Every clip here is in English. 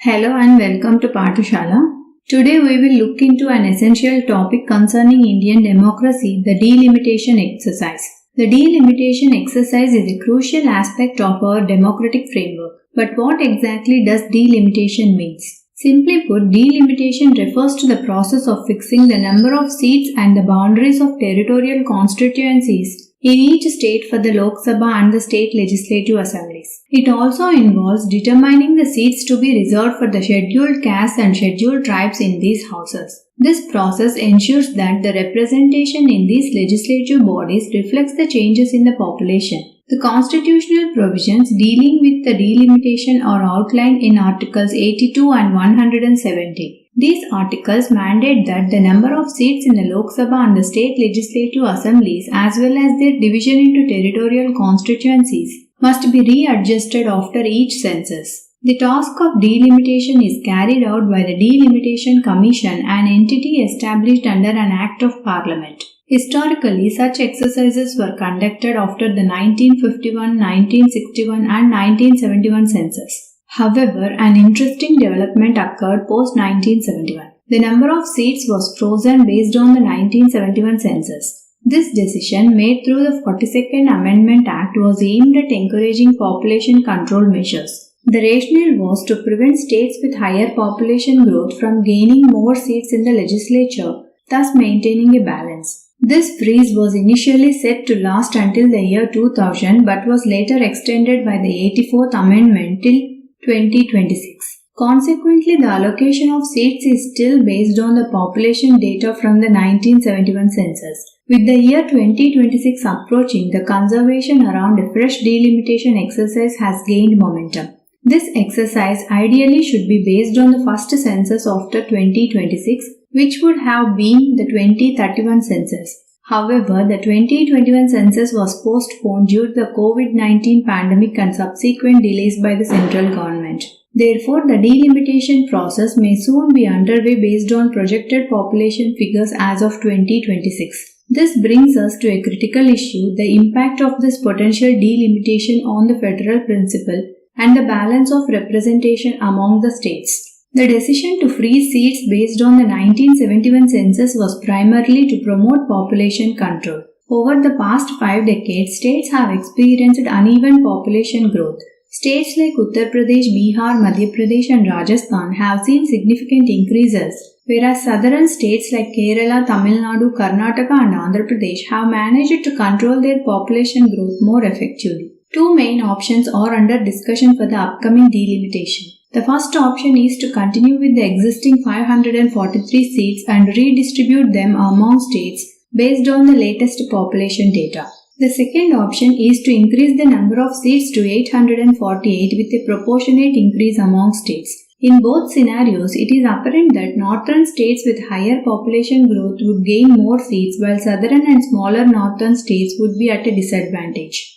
Hello and welcome to Paathashaala. Today we will look into an essential topic concerning Indian democracy, the delimitation exercise. The delimitation exercise is a crucial aspect of our democratic framework. But what exactly does delimitation mean? Simply put, delimitation refers to the process of fixing the number of seats and the boundaries of territorial constituencies in each state for the Lok Sabha and the state legislative assemblies. It also involves determining the seats to be reserved for the scheduled castes and scheduled tribes in these houses. This process ensures that the representation in these legislative bodies reflects the changes in the population. The constitutional provisions dealing with the delimitation are outlined in Articles 82 and 170. These articles mandate that the number of seats in the Lok Sabha and the state legislative assemblies as well as their division into territorial constituencies must be readjusted after each census. The task of delimitation is carried out by the Delimitation Commission, an entity established under an Act of Parliament. Historically, such exercises were conducted after the 1951, 1961 and 1971 census. However, an interesting development occurred post-1971. The number of seats was frozen based on the 1971 census. This decision, made through the 42nd Amendment Act, was aimed at encouraging population control measures. The rationale was to prevent states with higher population growth from gaining more seats in the legislature, thus maintaining a balance. This freeze was initially set to last until the year 2000 but was later extended by the 84th Amendment till 2026. Consequently, the allocation of seats is still based on the population data from the 1971 census. With the year 2026 approaching, the conversation around a fresh delimitation exercise has gained momentum. This exercise ideally should be based on the first census after 2026, which would have been the 2031 census. However, the 2021 census was postponed due to the COVID-19 pandemic and subsequent delays by the central government. Therefore, the delimitation process may soon be underway based on projected population figures as of 2026. This brings us to a critical issue, the impact of this potential delimitation on the federal principle and the balance of representation among the states. The decision to freeze seats based on the 1971 census was primarily to promote population control. Over the past 5 decades, states have experienced uneven population growth. States like Uttar Pradesh, Bihar, Madhya Pradesh and Rajasthan have seen significant increases, whereas southern states like Kerala, Tamil Nadu, Karnataka and Andhra Pradesh have managed to control their population growth more effectively. Two main options are under discussion for the upcoming delimitation. The first option is to continue with the existing 543 seats and redistribute them among states based on the latest population data. The second option is to increase the number of seats to 848 with a proportionate increase among states. In both scenarios, it is apparent that northern states with higher population growth would gain more seats while southern and smaller northern states would be at a disadvantage.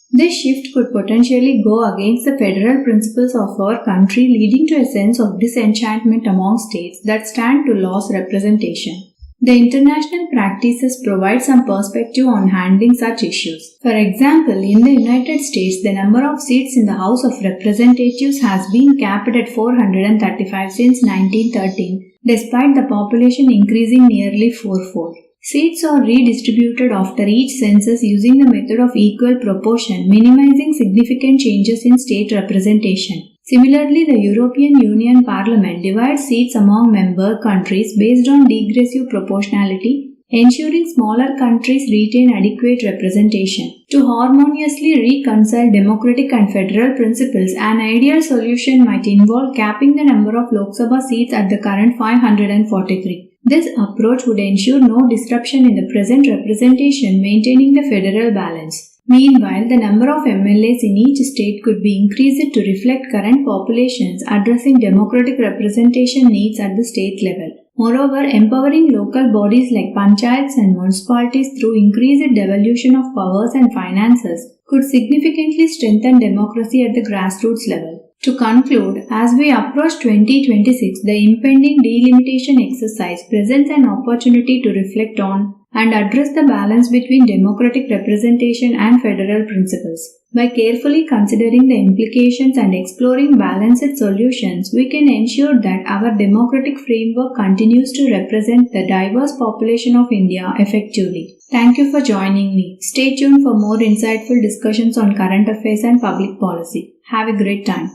This shift could potentially go against the federal principles of our country, leading to a sense of disenchantment among states that stand to lose representation. The international practices provide some perspective on handling such issues. For example, in the United States, the number of seats in the House of Representatives has been capped at 435 since 1913, despite the population increasing nearly fourfold. Seats are redistributed after each census using the method of equal proportion, minimizing significant changes in state representation. Similarly, the European Union Parliament divides seats among member countries based on degressive proportionality, ensuring smaller countries retain adequate representation. To harmoniously reconcile democratic and federal principles, an ideal solution might involve capping the number of Lok Sabha seats at the current 543. This approach would ensure no disruption in the present representation, maintaining the federal balance. Meanwhile, the number of MLAs in each state could be increased to reflect current populations, addressing democratic representation needs at the state level. Moreover, empowering local bodies like panchayats and municipalities through increased devolution of powers and finances could significantly strengthen democracy at the grassroots level. To conclude, as we approach 2026, the impending delimitation exercise presents an opportunity to reflect on and address the balance between democratic representation and federal principles. By carefully considering the implications and exploring balanced solutions, we can ensure that our democratic framework continues to represent the diverse population of India effectively. Thank you for joining me. Stay tuned for more insightful discussions on current affairs and public policy. Have a great time.